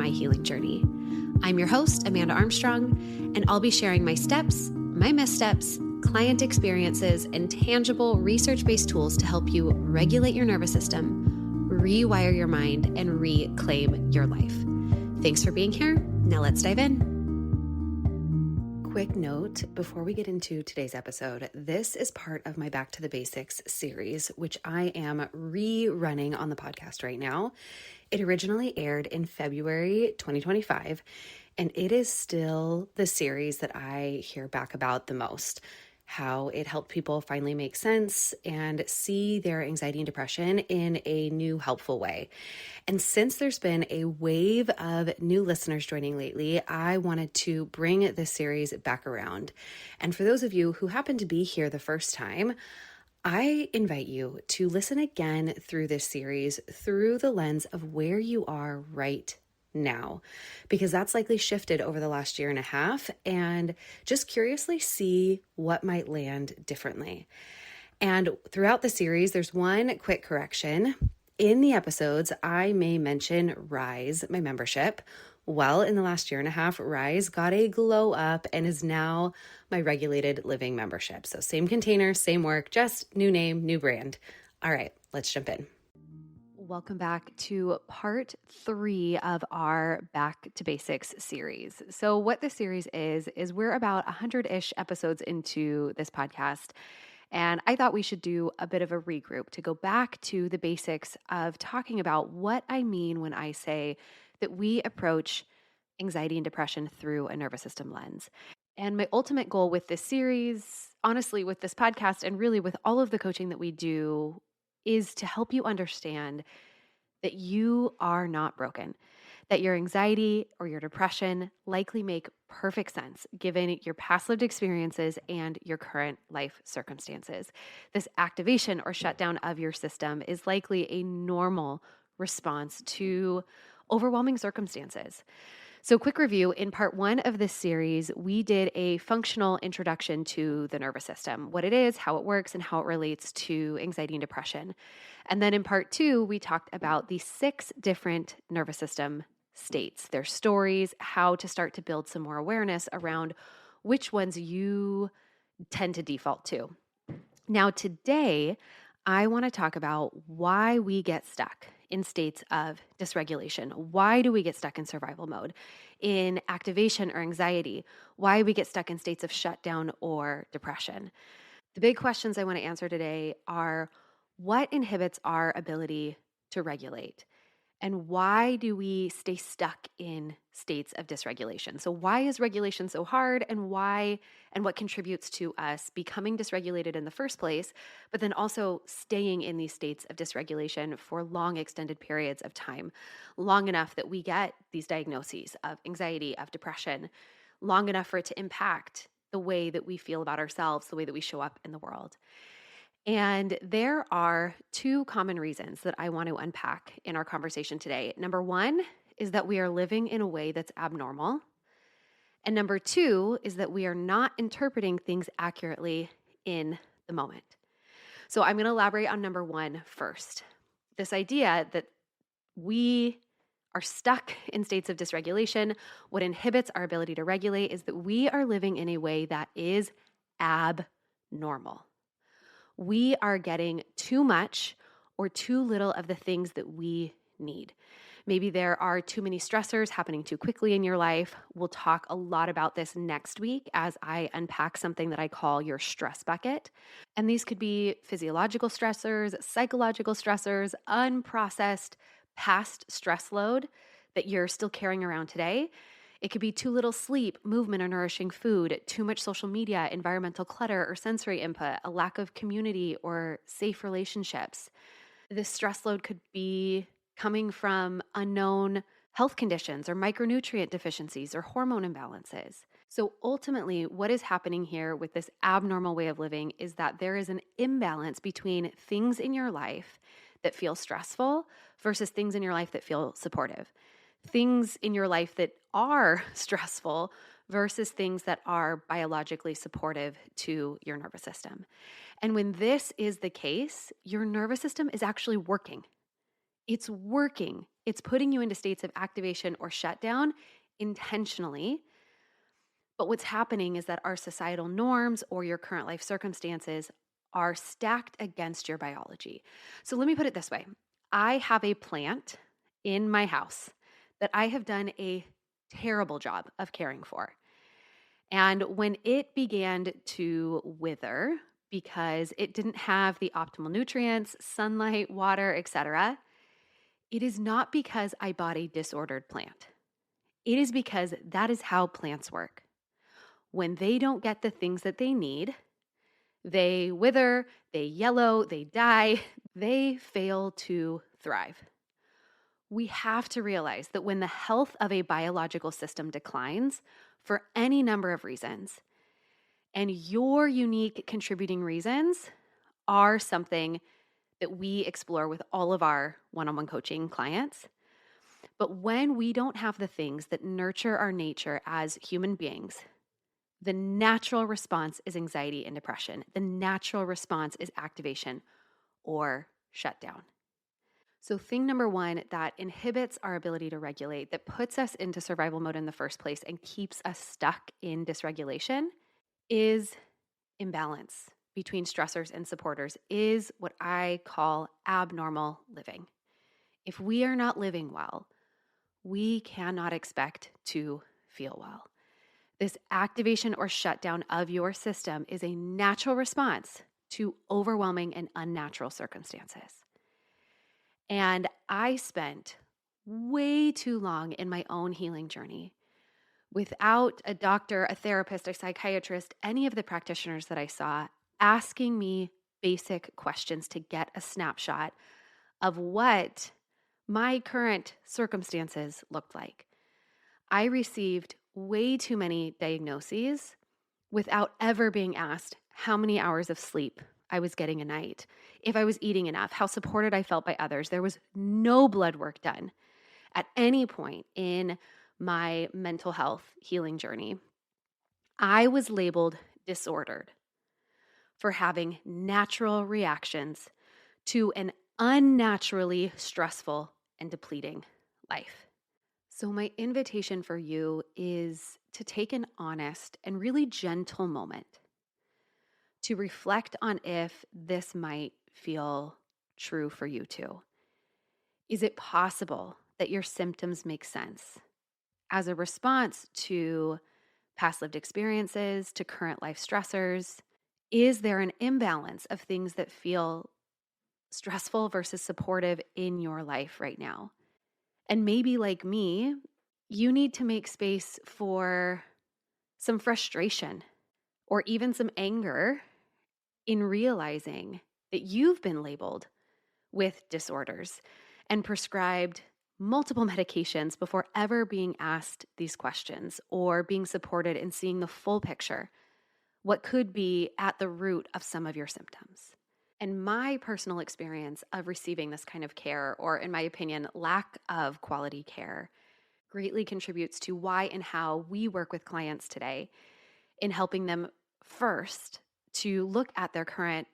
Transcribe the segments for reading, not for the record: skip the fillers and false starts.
my healing journey. I'm your host, Amanda Armstrong, and I'll be sharing my steps, my missteps, client experiences, and tangible research-based tools to help you regulate your nervous system, rewire your mind, and reclaim your life. Thanks for being here. Now let's dive in. Quick note before we get into today's episode, this is part of my Back to the Basics series, which I am rerunning on the podcast right now. It originally aired in February 2025, and it is still the series that I hear back about the most. How it helped people finally make sense and see their anxiety and depression in a new, helpful way. And since there's been a wave of new listeners joining lately, I wanted to bring this series back around. And for those of you who happen to be here the first time, I invite you to listen again through this series through the lens of where you are right now, because that's likely shifted over the last year and a half, and just curiously see what might land differently. And throughout the series, there's one quick correction. In the episodes, I may mention Rise, my membership. Well, in the last year and a half, Rise got a glow up and is now my regulated living membership. So same container, same work, just new name, new brand. All right, let's jump in. Welcome back to part 3 of our Back to Basics series. So what this series is we're about 100-ish episodes into this podcast, and I thought we should do a bit of a regroup to go back to the basics of talking about what I mean when I say that we approach anxiety and depression through a nervous system lens. And my ultimate goal with this series, honestly, with this podcast, and really with all of the coaching that we do, is to help you understand that you are not broken, that your anxiety or your depression likely make perfect sense given your past lived experiences and your current life circumstances. This activation or shutdown of your system is likely a normal response to overwhelming circumstances. So quick review, in part 1 of this series, we did a functional introduction to the nervous system, what it is, how it works, and how it relates to anxiety and depression. And then in part 2, we talked about the 6 different nervous system states, their stories, how to start to build some more awareness around which ones you tend to default to. Now today, I want to talk about why we get stuck in states of dysregulation. Why do we get stuck in survival mode, in activation or anxiety? Why we get stuck in states of shutdown or depression? The big questions I want to answer today are: what inhibits our ability to regulate? And why do we stay stuck in states of dysregulation? So why is regulation so hard, and why and what contributes to us becoming dysregulated in the first place, but then also staying in these states of dysregulation for long extended periods of time, long enough that we get these diagnoses of anxiety, of depression, long enough for it to impact the way that we feel about ourselves, the way that we show up in the world. And there are 2 common reasons that I want to unpack in our conversation today. Number 1 is that we are living in a way that's abnormal. And number 2 is that we are not interpreting things accurately in the moment. So I'm going to elaborate on number 1 first. This idea that we are stuck in states of dysregulation. What inhibits our ability to regulate is that we are living in a way that is abnormal. We are getting too much or too little of the things that we need. Maybe there are too many stressors happening too quickly in your life. We'll talk a lot about this next week as I unpack something that I call your stress bucket. And these could be physiological stressors, psychological stressors, unprocessed past stress load that you're still carrying around today. It could be too little sleep, movement, or nourishing food, too much social media, environmental clutter or sensory input, a lack of community or safe relationships. This stress load could be coming from unknown health conditions or micronutrient deficiencies or hormone imbalances. So ultimately, what is happening here with this abnormal way of living is that there is an imbalance between things in your life that feel stressful versus things in your life that feel supportive. Things in your life that are stressful versus things that are biologically supportive to your nervous system. And when this is the case, your nervous system is actually working. It's working. It's putting you into states of activation or shutdown intentionally. But what's happening is that our societal norms or your current life circumstances are stacked against your biology. So let me put it this way. I have a plant in my house that I have done a terrible job of caring for. And when it began to wither because it didn't have the optimal nutrients, sunlight, water, etc., it is not because I bought a disordered plant. It is because that is how plants work. When they don't get the things that they need, they wither, they yellow, they die, they fail to thrive. We have to realize that when the health of a biological system declines for any number of reasons, and your unique contributing reasons are something that we explore with all of our one-on-one coaching clients. But when we don't have the things that nurture our nature as human beings, the natural response is anxiety and depression. The natural response is activation or shutdown. So thing number one that inhibits our ability to regulate, that puts us into survival mode in the first place and keeps us stuck in dysregulation is imbalance between stressors and supporters, is what I call abnormal living. If we are not living well, we cannot expect to feel well. This activation or shutdown of your system is a natural response to overwhelming and unnatural circumstances. And I spent way too long in my own healing journey without a doctor, a therapist, a psychiatrist, any of the practitioners that I saw asking me basic questions to get a snapshot of what my current circumstances looked like. I received way too many diagnoses without ever being asked how many hours of sleep I was getting a night, if I was eating enough, how supported I felt by others. There was no blood work done at any point in my mental health healing journey. I was labeled disordered for having natural reactions to an unnaturally stressful and depleting life. So my invitation for you is to take an honest and really gentle moment to reflect on if this might feel true for you too. Is it possible that your symptoms make sense as a response to past lived experiences, to current life stressors? Is there an imbalance of things that feel stressful versus supportive in your life right now? And maybe like me, you need to make space for some frustration or even some anger in realizing that you've been labeled with disorders and prescribed multiple medications before ever being asked these questions or being supported in seeing the full picture, what could be at the root of some of your symptoms. And my personal experience of receiving this kind of care, or in my opinion, lack of quality care, greatly contributes to why and how we work with clients today in helping them first to look at their current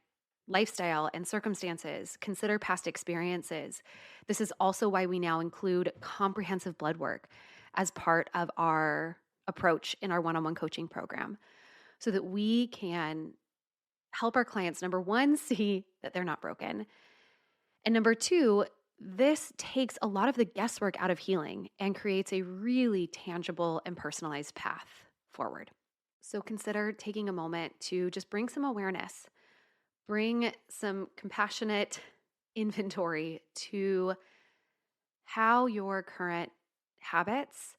lifestyle and circumstances, consider past experiences. This is also why we now include comprehensive blood work as part of our approach in our one-on-one coaching program so that we can help our clients, number one, see that they're not broken. And number two, this takes a lot of the guesswork out of healing and creates a really tangible and personalized path forward. So consider taking a moment to just bring some awareness, bring some compassionate inventory to how your current habits,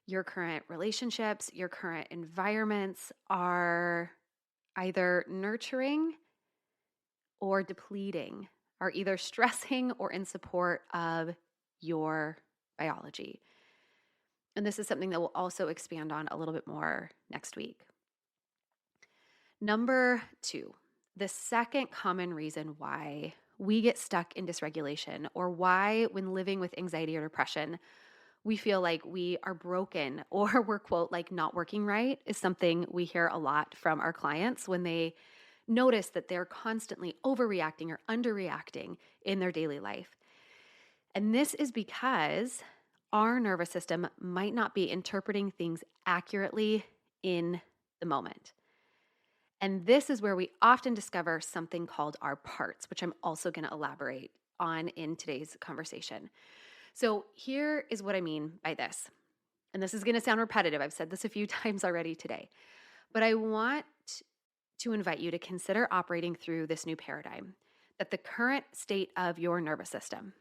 your current relationships, your current environments are either nurturing or depleting, are either stressing or in support of your biology. And this is something that we'll also expand on a little bit more next week. Number two, the second common reason why we get stuck in dysregulation, or why when living with anxiety or depression, we feel like we are broken or we're, quote, like not working right, is something we hear a lot from our clients when they notice that they're constantly overreacting or underreacting in their daily life. And this is because our nervous system might not be interpreting things accurately in the moment. And this is where we often discover something called our parts, which I'm also going to elaborate on in today's conversation. So here is what I mean by this. And this is going to sound repetitive. I've said this a few times already today. But I want to invite you to consider operating through this new paradigm that the current state of your nervous system,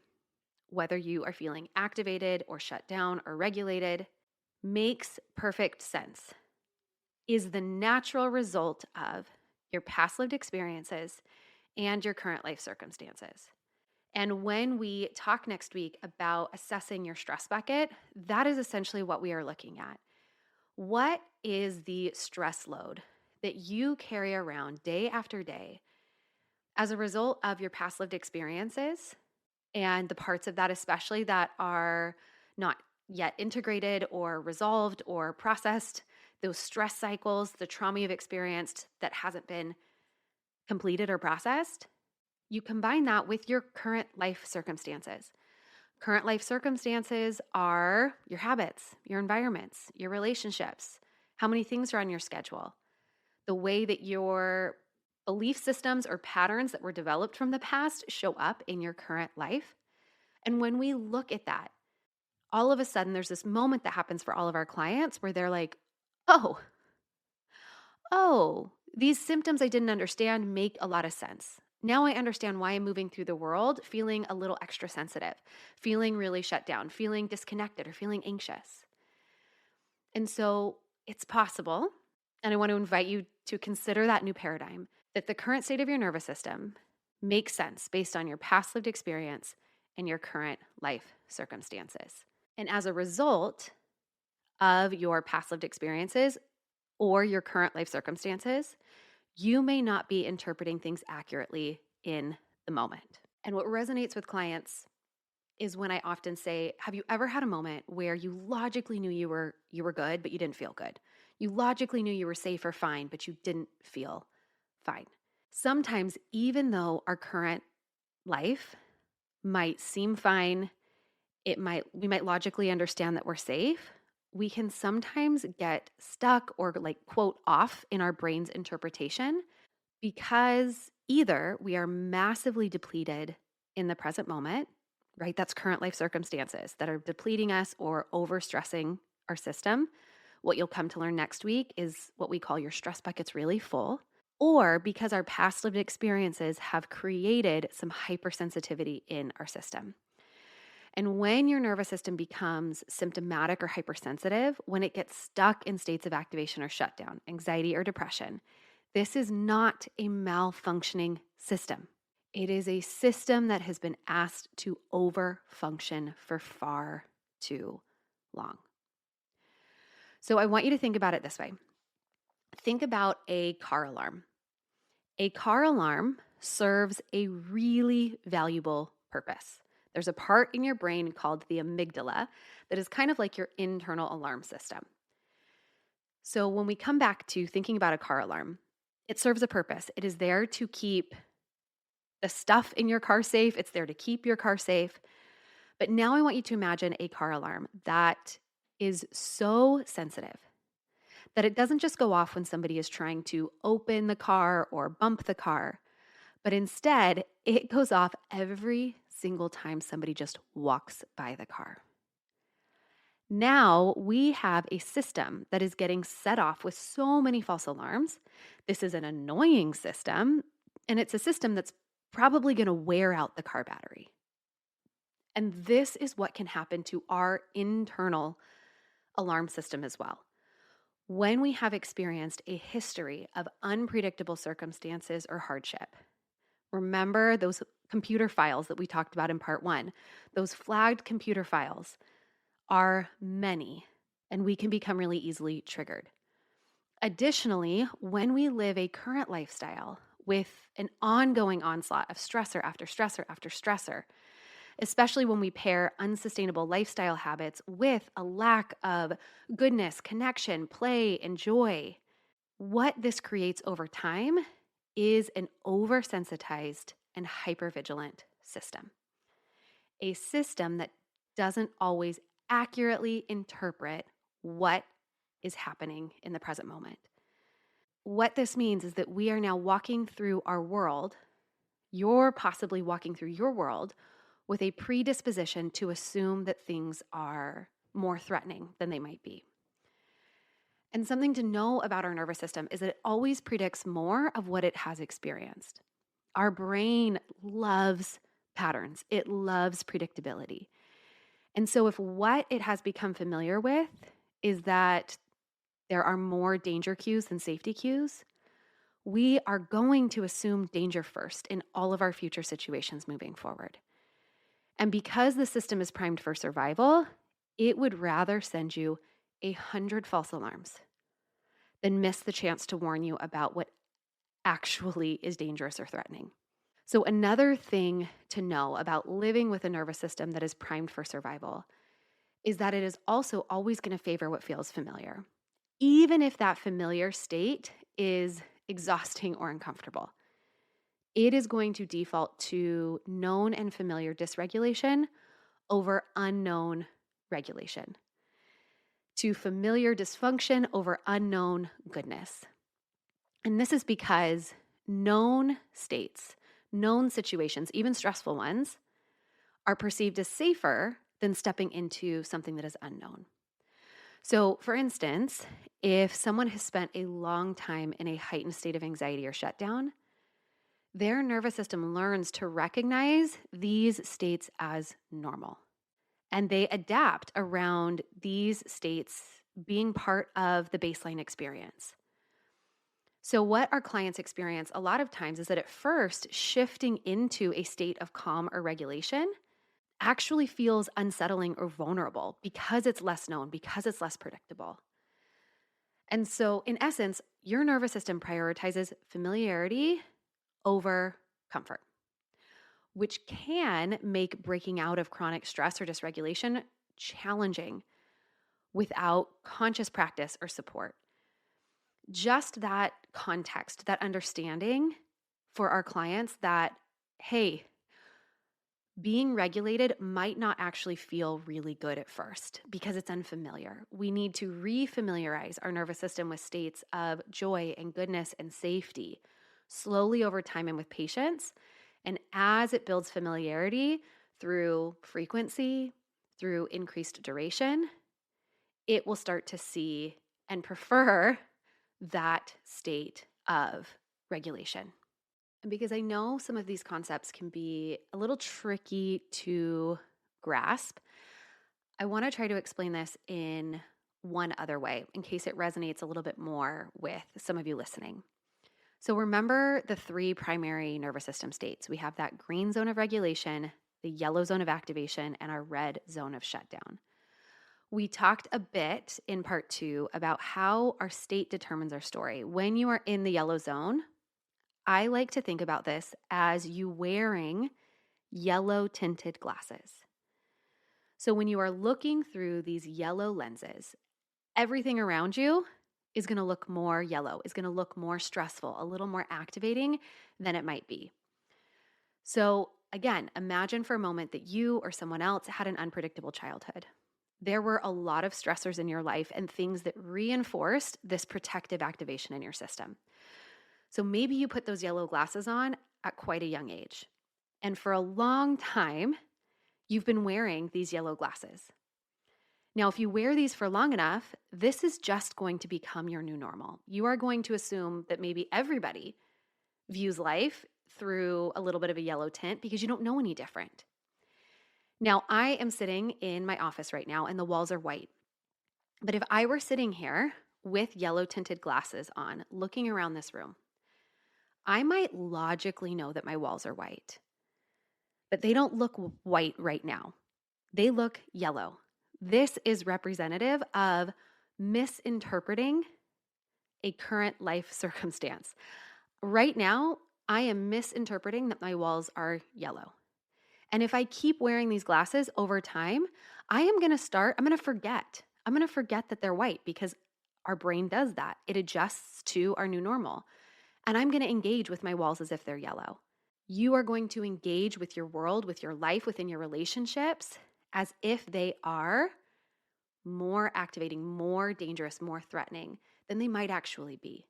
whether you are feeling activated or shut down or regulated, makes perfect sense, is the natural result of your past lived experiences and your current life circumstances. And when we talk next week about assessing your stress bucket, that is essentially what we are looking at. What is the stress load that you carry around day after day as a result of your past lived experiences and the parts of that, especially that are not yet integrated or resolved or processed, those stress cycles, the trauma you've experienced that hasn't been completed or processed? You combine that with your current life circumstances. Current life circumstances are your habits, your environments, your relationships, how many things are on your schedule, the way that your belief systems or patterns that were developed from the past show up in your current life. And when we look at that, all of a sudden there's this moment that happens for all of our clients where they're like, oh, these symptoms I didn't understand make a lot of sense. Now I understand why I'm moving through the world feeling a little extra sensitive, feeling really shut down, feeling disconnected, or feeling anxious. And so it's possible, and I want to invite you to consider that new paradigm, that the current state of your nervous system makes sense based on your past lived experience and your current life circumstances. And as a result of your past lived experiences or your current life circumstances, you may not be interpreting things accurately in the moment. And what resonates with clients is when I often say, have you ever had a moment where you logically knew you were good, but you didn't feel good? You logically knew you were safe or fine, but you didn't feel fine. Sometimes, even though our current life might seem fine, we might logically understand that we're safe, we can sometimes get stuck or quote off in our brain's interpretation because either we are massively depleted in the present moment, right? That's current life circumstances that are depleting us or overstressing our system. What you'll come to learn next week is what we call your stress bucket's really full, or because our past lived experiences have created some hypersensitivity in our system. And when your nervous system becomes symptomatic or hypersensitive, when it gets stuck in states of activation or shutdown, anxiety or depression, this is not a malfunctioning system. It is a system that has been asked to overfunction for far too long. So I want you to think about it this way. Think about a car alarm. A car alarm serves a really valuable purpose. There's a part in your brain called the amygdala that is kind of like your internal alarm system. So when we come back to thinking about a car alarm, it serves a purpose. It is there to keep the stuff in your car safe. It's there to keep your car safe. But now I want you to imagine a car alarm that is so sensitive that it doesn't just go off when somebody is trying to open the car or bump the car, but instead it goes off every single time somebody just walks by the car. Now we have a system that is getting set off with so many false alarms. This is an annoying system, and it's a system that's probably going to wear out the car battery. And this is what can happen to our internal alarm system as well. When we have experienced a history of unpredictable circumstances or hardship, remember those computer files that we talked about in part 1. Those flagged computer files are many, and we can become really easily triggered. Additionally, when we live a current lifestyle with an ongoing onslaught of stressor after stressor after stressor, especially when we pair unsustainable lifestyle habits with a lack of goodness, connection, play, and joy, what this creates over time is an oversensitized and hypervigilant system. a system that doesn't always accurately interpret what is happening in the present moment. What this means is that we are now walking through our world. You're possibly walking through your world with a predisposition to assume that things are more threatening than they might be. And something to know about our nervous system is that it always predicts more of what it has experienced. Our brain loves patterns, it loves predictability. And so, if what it has become familiar with is that there are more danger cues than safety cues, we are going to assume danger first in all of our future situations moving forward. And because the system is primed for survival, it would rather send you 100 false alarms than miss the chance to warn you about what actually is dangerous or threatening. So, another thing to know about living with a nervous system that is primed for survival is that it is also always going to favor what feels familiar, even if that familiar state is exhausting or uncomfortable. It is going to default to known and familiar dysregulation over unknown regulation, to familiar dysfunction over unknown goodness. And this is because known states, known situations, even stressful ones, are perceived as safer than stepping into something that is unknown. So, for instance, if someone has spent a long time in a heightened state of anxiety or shutdown, their nervous system learns to recognize these states as normal. And they adapt around these states being part of the baseline experience. So, what our clients experience a lot of times is that at first, shifting into a state of calm or regulation actually feels unsettling or vulnerable because it's less known, because it's less predictable. And so, in essence, your nervous system prioritizes familiarity over comfort, which can make breaking out of chronic stress or dysregulation challenging without conscious practice or support. Just that context, that understanding for our clients that, hey, being regulated might not actually feel really good at first because it's unfamiliar. We need to refamiliarize our nervous system with states of joy and goodness and safety slowly over time and with patience. And as it builds familiarity through frequency, through increased duration, it will start to see and prefer that state of regulation. And because I know some of these concepts can be a little tricky to grasp, I want to try to explain this in one other way in case it resonates a little bit more with some of you listening. So remember the 3 primary nervous system states. We have that green zone of regulation, the yellow zone of activation, and our red zone of shutdown. We talked a bit in part 2 about how our state determines our story. When you are in the yellow zone, I like to think about this as you wearing yellow tinted glasses. So when you are looking through these yellow lenses, everything around you is going to look more yellow, is going to look more stressful, a little more activating than it might be. So again, imagine for a moment that you or someone else had an unpredictable childhood. There were a lot of stressors in your life and things that reinforced this protective activation in your system. So maybe you put those yellow glasses on at quite a young age. And for a long time, you've been wearing these yellow glasses. Now, if you wear these for long enough, this is just going to become your new normal. You are going to assume that maybe everybody views life through a little bit of a yellow tint because you don't know any different. Now, I am sitting in my office right now and the walls are white. But if I were sitting here with yellow tinted glasses on, looking around this room, I might logically know that my walls are white, but they don't look white right now. They look yellow. This is representative of misinterpreting a current life circumstance. Right now, I am misinterpreting that my walls are yellow. And if I keep wearing these glasses over time, I'm going to forget. I'm going to forget that they're white because our brain does that. It adjusts to our new normal. And I'm going to engage with my walls as if they're yellow. You are going to engage with your world, with your life, within your relationships as if they are more activating, more dangerous, more threatening than they might actually be.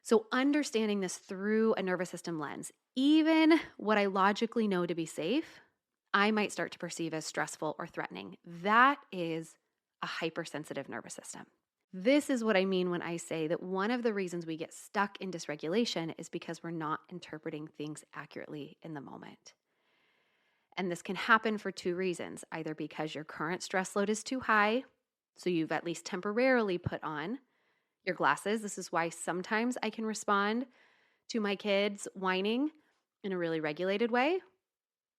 So understanding this through a nervous system lens, even what I logically know to be safe, I might start to perceive as stressful or threatening. That is a hypersensitive nervous system. This is what I mean when I say that one of the reasons we get stuck in dysregulation is because we're not interpreting things accurately in the moment. And this can happen for two reasons, either because your current stress load is too high, so you've at least temporarily put on your glasses. This is why sometimes I can respond to my kids whining in a really regulated way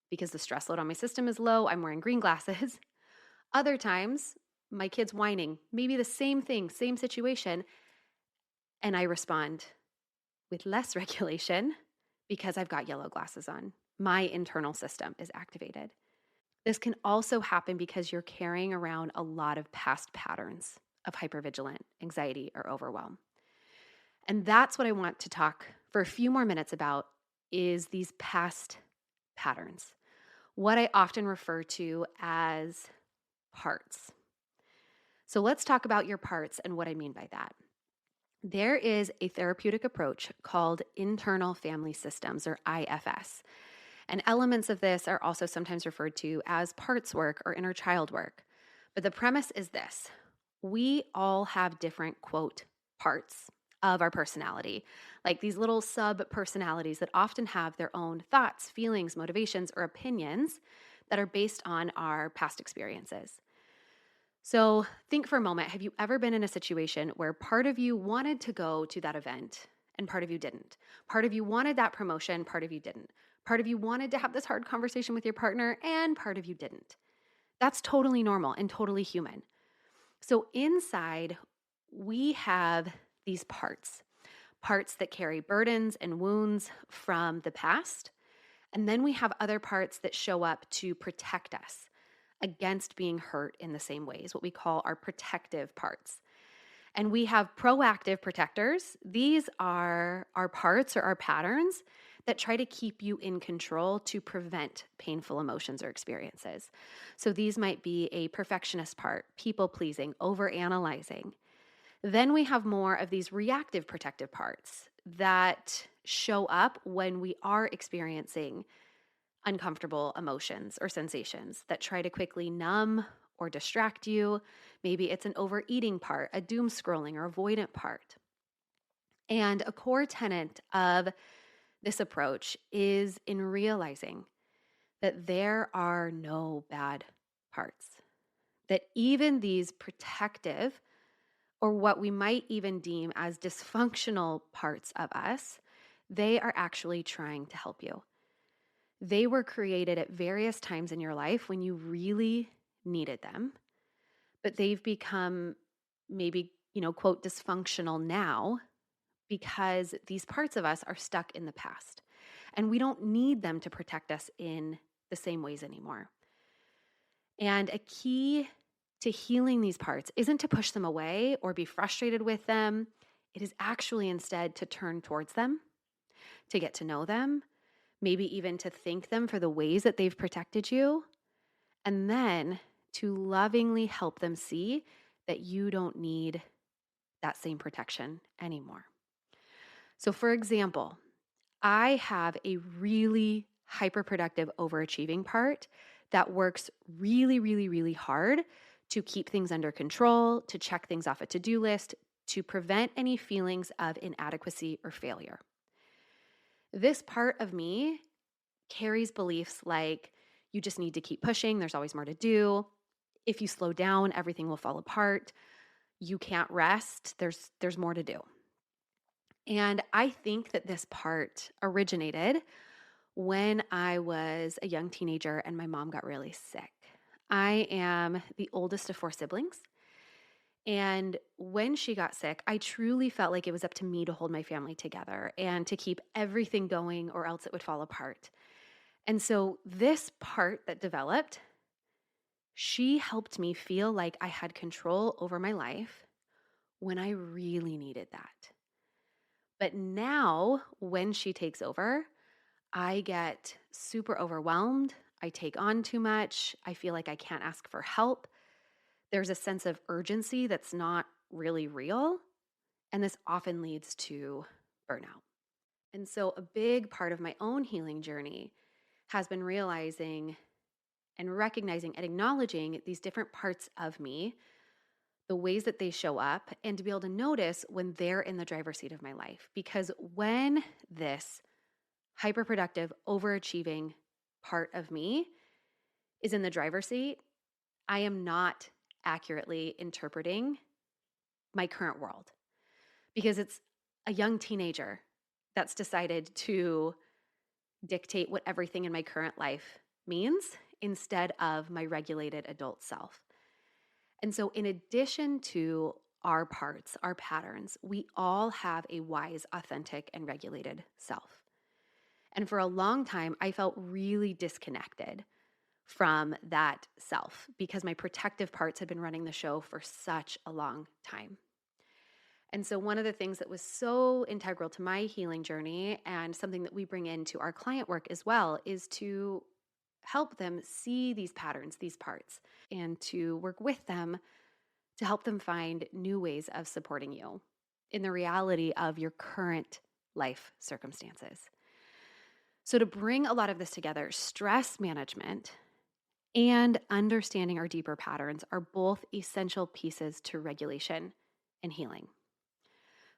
because the stress load on my system is low. I'm wearing green glasses. Other times, my kids whining, maybe the same thing, same situation, and I respond with less regulation because I've got yellow glasses on. My internal system is activated. This can also happen because you're carrying around a lot of past patterns of hypervigilant anxiety or overwhelm. And that's what I want to talk for a few more minutes about is these past patterns, what I often refer to as parts. So let's talk about your parts and what I mean by that. There is a therapeutic approach called internal family systems, or IFS. And elements of this are also sometimes referred to as parts work or inner child work. But the premise is this: we all have different, quote, parts of our personality, like these little sub-personalities that often have their own thoughts, feelings, motivations, or opinions that are based on our past experiences. So think for a moment, have you ever been in a situation where part of you wanted to go to that event and part of you didn't? Part of you wanted that promotion, part of you didn't. Part of you wanted to have this hard conversation with your partner and part of you didn't. That's totally normal and totally human. So inside, we have these parts that carry burdens and wounds from the past. And then we have other parts that show up to protect us against being hurt in the same ways, what we call our protective parts. And we have proactive protectors. These are our parts or our patterns that try to keep you in control to prevent painful emotions or experiences. So these might be a perfectionist part, people-pleasing, overanalyzing. Then we have more of these reactive protective parts that show up when we are experiencing uncomfortable emotions or sensations that try to quickly numb or distract you. Maybe it's an overeating part, a doom scrolling or avoidant part. And a core tenet of this approach is in realizing that there are no bad parts, that even these protective or what we might even deem as dysfunctional parts of us, they are actually trying to help you. They were created at various times in your life when you really needed them, but they've become maybe, quote, dysfunctional now because these parts of us are stuck in the past and we don't need them to protect us in the same ways anymore. And a key to healing these parts isn't to push them away or be frustrated with them. It is actually instead to turn towards them, to get to know them, maybe even to thank them for the ways that they've protected you, and then to lovingly help them see that you don't need that same protection anymore. So for example, I have a really hyperproductive overachieving part that works really, really, really hard to keep things under control, to check things off a to-do list, to prevent any feelings of inadequacy or failure. This part of me carries beliefs like you just need to keep pushing, there's always more to do. If you slow down, everything will fall apart. You can't rest, there's more to do. And I think that this part originated when I was a young teenager and my mom got really sick. I am the oldest of 4 siblings. And when she got sick, I truly felt like it was up to me to hold my family together and to keep everything going or else it would fall apart. And so this part that developed, she helped me feel like I had control over my life when I really needed that. But now when she takes over, I get super overwhelmed. I take on too much. I feel like I can't ask for help. There's a sense of urgency that's not really real. And this often leads to burnout. And so a big part of my own healing journey has been realizing and recognizing and acknowledging these different parts of me, the ways that they show up, and to be able to notice when they're in the driver's seat of my life. Because when this hyperproductive, overachieving part of me is in the driver's seat, I am not accurately interpreting my current world, because it's a young teenager that's decided to dictate what everything in my current life means instead of my regulated adult self. And so in addition to our parts, our patterns, we all have a wise, authentic, and regulated self. And for a long time, I felt really disconnected from that self because my protective parts had been running the show for such a long time. And so one of the things that was so integral to my healing journey, and something that we bring into our client work as well, is to help them see these patterns, these parts, and to work with them to help them find new ways of supporting you in the reality of your current life circumstances. So to bring a lot of this together, stress management and understanding our deeper patterns are both essential pieces to regulation and healing.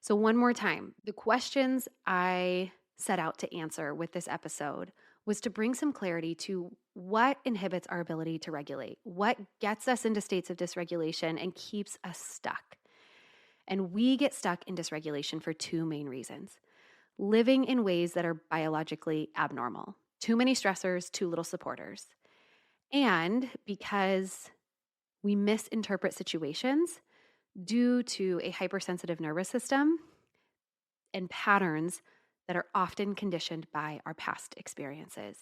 So one more time, the questions I set out to answer with this episode was to bring some clarity to what inhibits our ability to regulate, what gets us into states of dysregulation and keeps us stuck. And we get stuck in dysregulation for two main reasons: living in ways that are biologically abnormal, too many stressors, too little supporters, and because we misinterpret situations due to a hypersensitive nervous system and patterns that are often conditioned by our past experiences.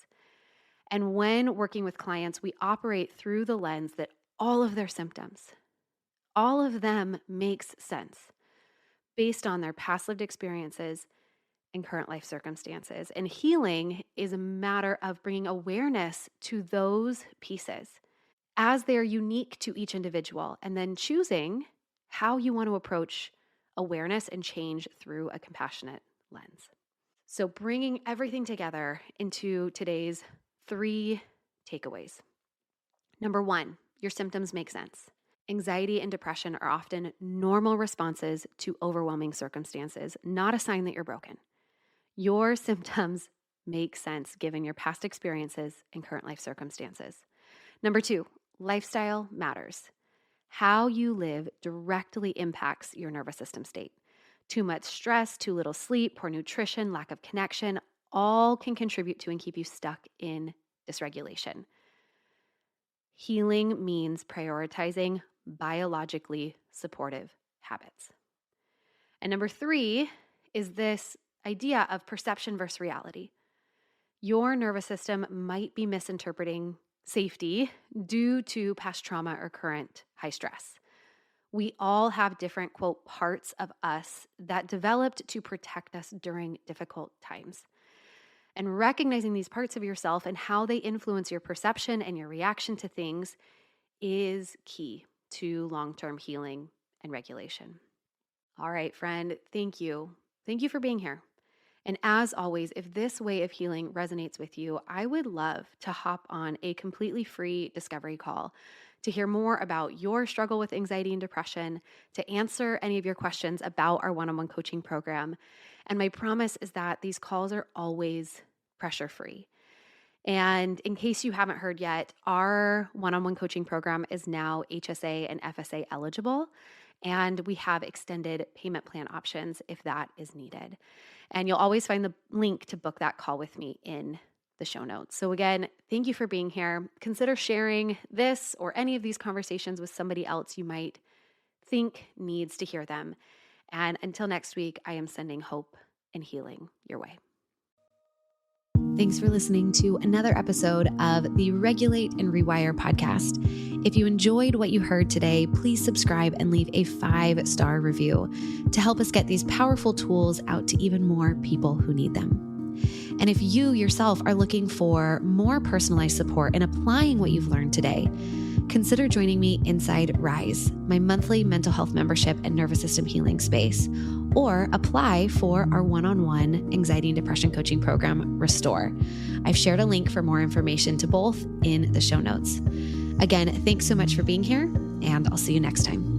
And when working with clients, we operate through the lens that all of their symptoms, all of them makes sense based on their past lived experiences and current life circumstances. And healing is a matter of bringing awareness to those pieces as they are unique to each individual, and then choosing how you want to approach awareness and change through a compassionate lens. So bringing everything together into today's 3 takeaways. Number 1, your symptoms make sense. Anxiety and depression are often normal responses to overwhelming circumstances, not a sign that you're broken. Your symptoms make sense given your past experiences and current life circumstances. Number 2, lifestyle matters. How you live directly impacts your nervous system state. Too much stress, too little sleep, poor nutrition, lack of connection, all can contribute to and keep you stuck in dysregulation. Healing means prioritizing biologically supportive habits. And number 3 is this idea of perception versus reality. Your nervous system might be misinterpreting safety due to past trauma or current high stress. We all have different, quote, parts of us that developed to protect us during difficult times. And recognizing these parts of yourself and how they influence your perception and your reaction to things is key to long-term healing and regulation. All right, friend, thank you. Thank you for being here. And as always, if this way of healing resonates with you, I would love to hop on a completely free discovery call to hear more about your struggle with anxiety and depression, to answer any of your questions about our one-on-one coaching program. And my promise is that these calls are always pressure-free. And in case you haven't heard yet, our one-on-one coaching program is now HSA and FSA eligible, and we have extended payment plan options if that is needed. And you'll always find the link to book that call with me in the show notes. So again, thank you for being here. Consider sharing this or any of these conversations with somebody else you might think needs to hear them. And until next week, I am sending hope and healing your way. Thanks for listening to another episode of the Regulate and Rewire podcast. If you enjoyed what you heard today, please subscribe and leave a 5-star review to help us get these powerful tools out to even more people who need them. And if you yourself are looking for more personalized support in applying what you've learned today, consider joining me inside Rise, my monthly mental health membership and nervous system healing space, or apply for our one-on-one anxiety and depression coaching program, Restore. I've shared a link for more information to both in the show notes. Again, thanks so much for being here, and I'll see you next time.